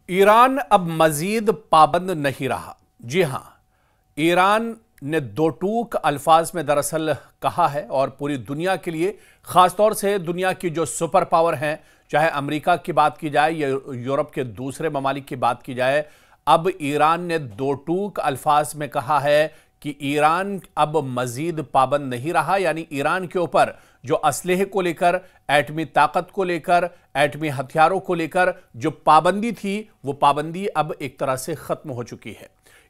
ایران اب مزید پابند نہیں رہا۔ جی ہاں، ایران نے دو ٹوک الفاظ میں دراصل کہا ہے اور پوری دنیا کے لیے، خاص طور سے دنیا کی جو سپر پاور ہیں، چاہے امریکہ کی بات کی جائے یا یورپ کے دوسرے ممالک کی بات کی جائے، اب ایران نے دو ٹوک الفاظ میں کہا ہے کہ ایران اب مزید پابند نہیں رہا، یعنی ایران کے اوپر جو اسلحے کو لے کر، ایٹمی طاقت کو لے کر، ایٹمی ہتھیاروں کو لے کر جو پابندی تھی، وہ پابندی اب ایک طرح سے ختم ہو چکی ہے۔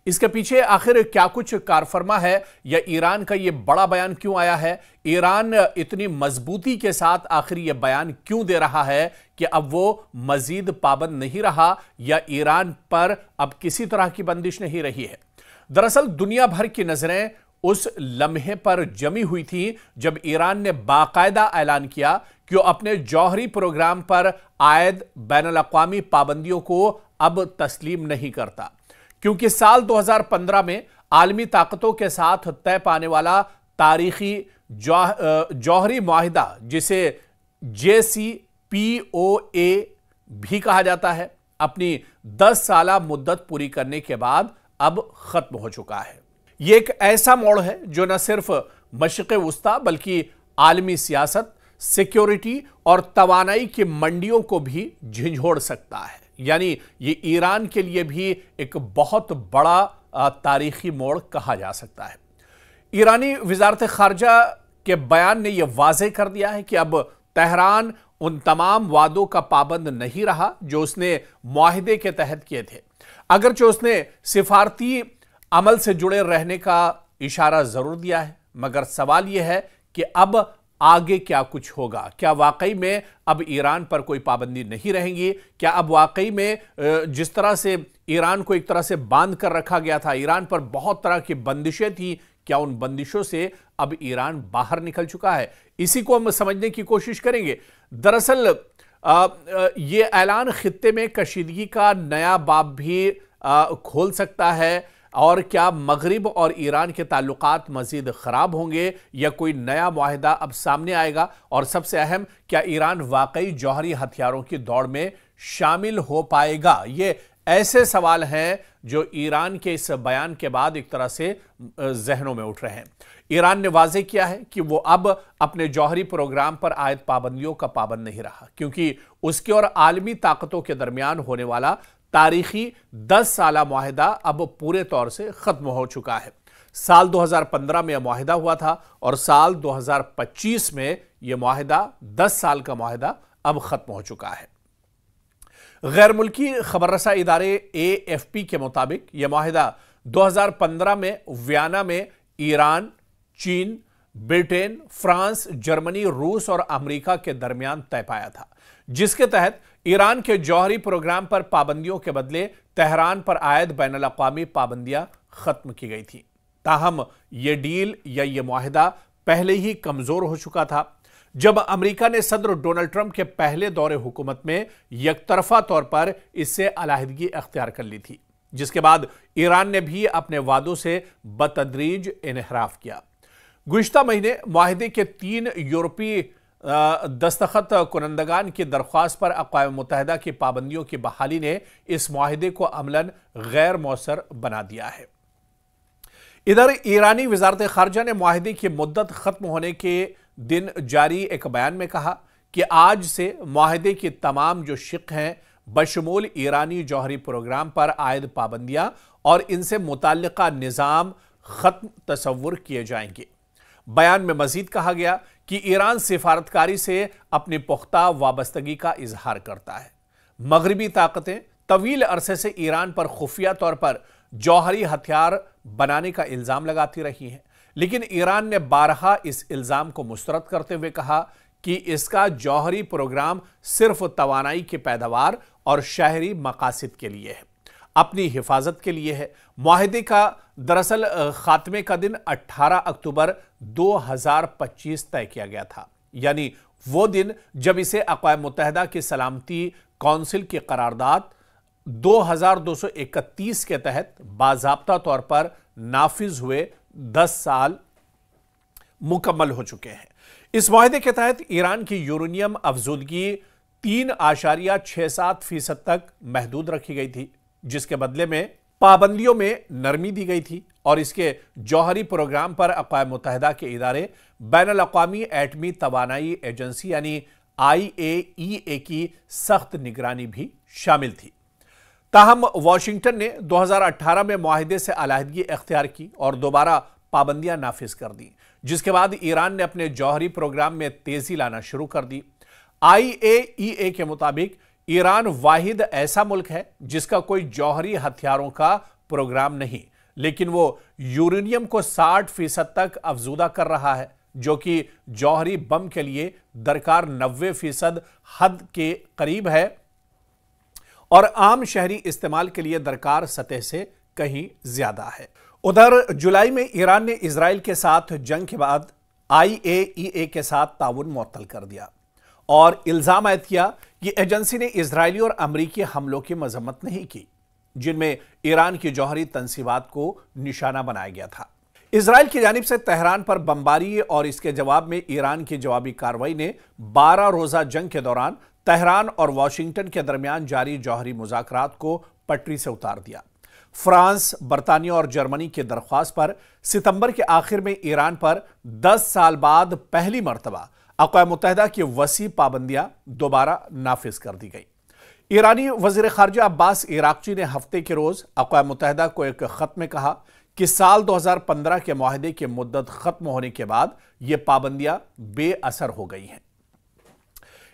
اس کے پیچھے آخر کیا کچھ کارفرما ہے، یا ایران کا یہ بڑا بیان کیوں آیا ہے؟ ایران اتنی مضبوطی کے ساتھ آخر یہ بیان کیوں دے رہا ہے کہ اب وہ مزید پابند نہیں رہا، یا ایران پر اب کسی طرح کی بندش نہیں رہی ہے؟ دراصل دنیا بھر کی نظریں اس لمحے پر جمی ہوئی تھی جب ایران نے باقاعدہ اعلان کیا کہ وہ اپنے جوہری پروگرام پر عائد بین الاقوامی پابندیوں کو اب تسلیم نہیں کرتا، کیونکہ سال 2015 میں عالمی طاقتوں کے ساتھ طے پانے والا تاریخی جوہری معاہدہ، جسے JCPOA بھی کہا جاتا ہے، اپنی 10 سالہ مدت پوری کرنے کے بعد اب ختم ہو چکا ہے۔ یہ ایک ایسا موڑ ہے جو نہ صرف مشرق وسطی بلکہ عالمی سیاست، سیکیورٹی اور توانائی کی منڈیوں کو بھی جھنجھوڑ سکتا ہے، یعنی یہ ایران کے لیے بھی ایک بہت بڑا تاریخی موڑ کہا جا سکتا ہے۔ ایرانی وزارت خارجہ کے بیان نے یہ واضح کر دیا ہے کہ اب تہران ان تمام وعدوں کا پابند نہیں رہا جو اس نے معاہدے کے تحت کیے تھے، اگرچہ اس نے سفارتی عمل سے جڑے رہنے کا اشارہ ضرور دیا ہے، مگر سوال یہ ہے کہ اب آگے کیا کچھ ہوگا؟ کیا واقعی میں اب ایران پر کوئی پابندی نہیں رہیں گی؟ کیا اب واقعی میں جس طرح سے ایران کو ایک طرح سے باندھ کر رکھا گیا تھا، ایران پر بہت طرح کی بندشیں تھیں، کیا ان بندشوں سے اب ایران باہر نکل چکا ہے؟ اسی کو ہم سمجھنے کی کوشش کریں گے۔ دراصل یہ اعلان خطے میں کشیدگی کا نیا باب بھی کھول سکتا ہے، اور کیا مغرب اور ایران کے تعلقات مزید خراب ہوں گے، یا کوئی نیا معاہدہ اب سامنے آئے گا؟ اور سب سے اہم، کیا ایران واقعی جوہری ہتھیاروں کی دوڑ میں شامل ہو پائے گا؟ یہ ایسے سوال ہیں جو ایران کے اس بیان کے بعد ایک طرح سے ذہنوں میں اٹھ رہے ہیں۔ ایران نے واضح کیا ہے کہ وہ اب اپنے جوہری پروگرام پر عائد پابندیوں کا پابند نہیں رہا، کیونکہ اس کے اور عالمی طاقتوں کے درمیان ہونے والا تاریخی 10 سالہ معاہدہ اب پورے طور سے ختم ہو چکا ہے۔ سال 2015 میں یہ معاہدہ ہوا تھا، اور سال 2025 میں یہ معاہدہ 10 سال کا معاہدہ اب ختم ہو چکا ہے۔ غیر ملکی خبر رساں ادارے AFP کے مطابق یہ معاہدہ 2015 میں ویانا میں ایران، چین، برطانیہ، فرانس، جرمنی، روس اور امریکہ کے درمیان طے پایا تھا، جس کے تحت ایران کے جوہری پروگرام پر پابندیوں کے بدلے تہران پر عائد بین الاقوامی پابندیاں ختم کی گئی تھیں۔ تاہم یہ ڈیل یا یہ معاہدہ پہلے ہی کمزور ہو چکا تھا جب امریکہ نے صدر ڈونلڈ ٹرمپ کے پہلے دور حکومت میں یک طرفہ طور پر اس سے علیحدگی اختیار کر لی تھی، جس کے بعد ایران نے بھی اپنے وعدوں سے بتدریج انحراف کیا۔ گزشتہ مہینے معاہدے کے 3 یورپی دستخط کنندگان کی درخواست پر اقوام متحدہ کی پابندیوں کی بحالی نے اس معاہدے کو عملاً غیر مؤثر بنا دیا ہے۔ ادھر ایرانی وزارت خارجہ نے معاہدے کی مدت ختم ہونے کے دن جاری ایک بیان میں کہا کہ آج سے معاہدے کی تمام جو شق ہیں، بشمول ایرانی جوہری پروگرام پر عائد پابندیاں اور ان سے متعلقہ نظام ختم تصور کیے جائیں گے۔ بیان میں مزید کہا گیا کہ ایران سفارتکاری سے اپنی پختہ وابستگی کا اظہار کرتا ہے۔ مغربی طاقتیں طویل عرصے سے ایران پر خفیہ طور پر جوہری ہتھیار بنانے کا الزام لگاتی رہی ہیں، لیکن ایران نے بارہا اس الزام کو مسترد کرتے ہوئے کہا کہ اس کا جوہری پروگرام صرف توانائی کی پیداوار اور شہری مقاصد کے لیے ہے، اپنی حفاظت کے لیے ہے۔ معاہدے کا دراصل خاتمے کا دن 18 اکتوبر 2025 طے کیا گیا تھا، یعنی وہ دن جب اسے اقوام متحدہ کی سلامتی کونسل کی قرارداد 2231 کے تحت باضابطہ طور پر نافذ ہوئے 10 سال مکمل ہو چکے ہیں۔ اس معاہدے کے تحت ایران کی یورینیم افزودگی 3.67% تک محدود رکھی گئی تھی، جس کے بدلے میں پابندیوں میں نرمی دی گئی تھی اور اس کے جوہری پروگرام پر اقوام متحدہ کے ادارے بین الاقوامی ایٹمی توانائی ایجنسی یعنی IAEA کی سخت نگرانی بھی شامل تھی۔ تاہم واشنگٹن نے 2018 میں معاہدے سے علیحدگی اختیار کی اور دوبارہ پابندیاں نافذ کر دیں، جس کے بعد ایران نے اپنے جوہری پروگرام میں تیزی لانا شروع کر دی۔ IAEA کے مطابق ایران واحد ایسا ملک ہے جس کا کوئی جوہری ہتھیاروں کا پروگرام نہیں، لیکن وہ یورینیم کو 60% تک افزودہ کر رہا ہے، جو کہ جوہری بم کے لیے درکار 90% حد کے قریب ہے اور عام شہری استعمال کے لیے درکار سطح سے کہیں زیادہ ہے۔ ادھر جولائی میں ایران نے اسرائیل کے ساتھ جنگ کے بعد IAEA کے ساتھ تعاون معطل کر دیا اور الزام عائد کیا کہ ایجنسی نے اسرائیلی اور امریکی حملوں کی مذمت نہیں کی، جن میں ایران کی جوہری تنصیبات کو نشانہ بنایا گیا تھا۔ اسرائیل کی جانب سے تہران پر بمباری اور اس کے جواب میں ایران کی جوابی کارروائی نے 12 روزہ جنگ کے دوران تہران اور واشنگٹن کے درمیان جاری جوہری مذاکرات کو پٹری سے اتار دیا۔ فرانس، برطانیہ اور جرمنی کی درخواست پر ستمبر کے آخر میں ایران پر 10 سال بعد پہلی مرتبہ اقوام متحدہ کی وسیع پابندیاں دوبارہ نافذ کر دی گئی۔ ایرانی وزیر خارجہ عباس عراقچی نے ہفتے کے روز اقوام متحدہ کو ایک خط میں کہا کہ سال 2015 کے معاہدے کی مدت ختم ہونے کے بعد یہ پابندیاں بے اثر ہو گئی ہیں۔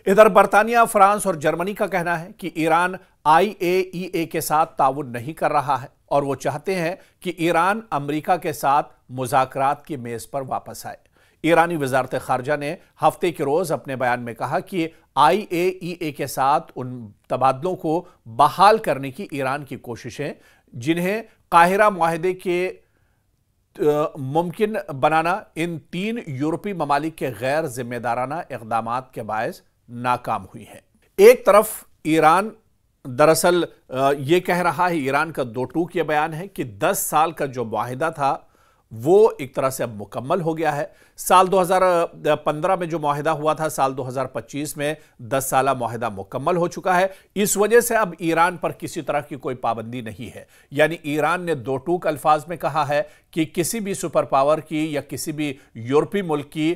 ادھر برطانیہ، فرانس اور جرمنی کا کہنا ہے کہ ایران IAEA کے ساتھ تعاون نہیں کر رہا ہے اور وہ چاہتے ہیں کہ ایران امریکہ کے ساتھ مذاکرات کی میز پر واپس آئے۔ ایرانی وزارت خارجہ نے ہفتے کے روز اپنے بیان میں کہا کہ IAEA کے ساتھ ان تبادلوں کو بحال کرنے کی ایران کی کوششیں، جنہیں قاہرہ معاہدے کے ممکن بنانا ان 3 یورپی ممالک کے غیر ذمہ دارانہ اقدامات کے باعث ناکام ہوئی ہیں۔ ایک طرف ایران دراصل یہ کہہ رہا ہے، ایران کا دو ٹوک یہ بیان ہے کہ 10 سال کا جو معاہدہ تھا وہ ایک طرح سے اب مکمل ہو گیا ہے۔ سال 2015 میں جو معاہدہ ہوا تھا، سال 2025 میں 10 سالہ معاہدہ مکمل ہو چکا ہے۔ اس وجہ سے اب ایران پر کسی طرح کی کوئی پابندی نہیں ہے، یعنی ایران نے دو ٹوک الفاظ میں کہا ہے کہ کسی بھی سپر پاور کی یا کسی بھی یورپی ملک کی،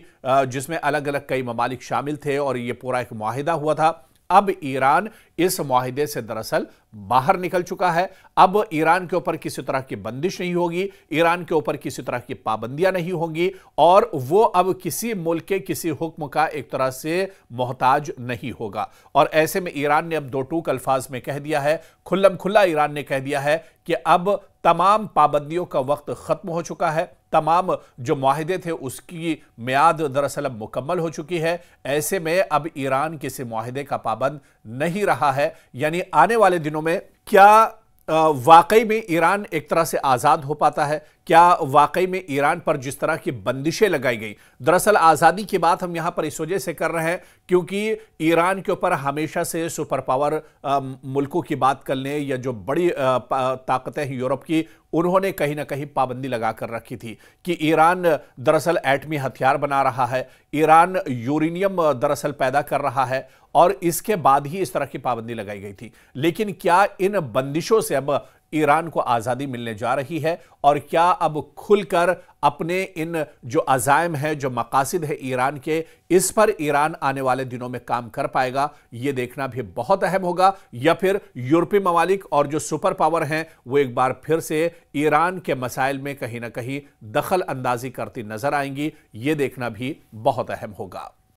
جس میں الگ الگ کئی ممالک شامل تھے اور یہ پورا ایک معاہدہ ہوا تھا، اب ایران اس معاہدے سے دراصل باہر نکل چکا ہے۔ اب ایران کے اوپر کسی طرح کی بندش نہیں ہوگی، ایران کے اوپر کسی طرح کی پابندیاں نہیں ہوں گی اور وہ اب کسی ملک کے کسی حکم کا ایک طرح سے محتاج نہیں ہوگا۔ اور ایسے میں ایران نے اب دو ٹوک الفاظ میں کہہ دیا ہے، کھلم کھلا ایران نے کہہ دیا ہے کہ اب تمام پابندیوں کا وقت ختم ہو چکا ہے، تمام جو معاہدے تھے اس کی میعاد دراصل اب مکمل ہو چکی ہے۔ ایسے میں اب ایران کسی معاہدے کا پابند نہیں رہا ہے، یعنی آنے والے دنوں میں کیا واقعی میں ایران ایک طرح سے آزاد ہو پاتا ہے؟ کیا واقعی میں ایران پر جس طرح کی بندشیں لگائی گئی، دراصل آزادی کی بات ہم یہاں پر اس وجہ سے کر رہے ہیں کیونکہ ایران کے اوپر ہمیشہ سے سپر پاور ملکوں کی بات کرنے یا جو بڑی طاقتیں ہیں یورپ کی، انہوں نے کہیں نہ کہیں پابندی لگا کر رکھی تھی کہ ایران دراصل ایٹمی ہتھیار بنا رہا ہے، ایران یورینیم دراصل پیدا کر رہا ہے، اور اس کے بعد ہی اس طرح کی پابندی لگائی گئی تھی۔ لیکن کیا ان بندشوں سے اب ایران کو آزادی ملنے جا رہی ہے اور کیا اب کھل کر اپنے ان جو عزائم ہیں، جو مقاصد ہے ایران کے، اس پر ایران آنے والے دنوں میں کام کر پائے گا؟ یہ دیکھنا بھی بہت اہم ہوگا، یا پھر یورپی ممالک اور جو سپر پاور ہیں وہ ایک بار پھر سے ایران کے مسائل میں کہیں نہ کہیں دخل اندازی کرتی نظر آئیں گی؟ یہ دیکھنا بھی بہت اہم ہوگا۔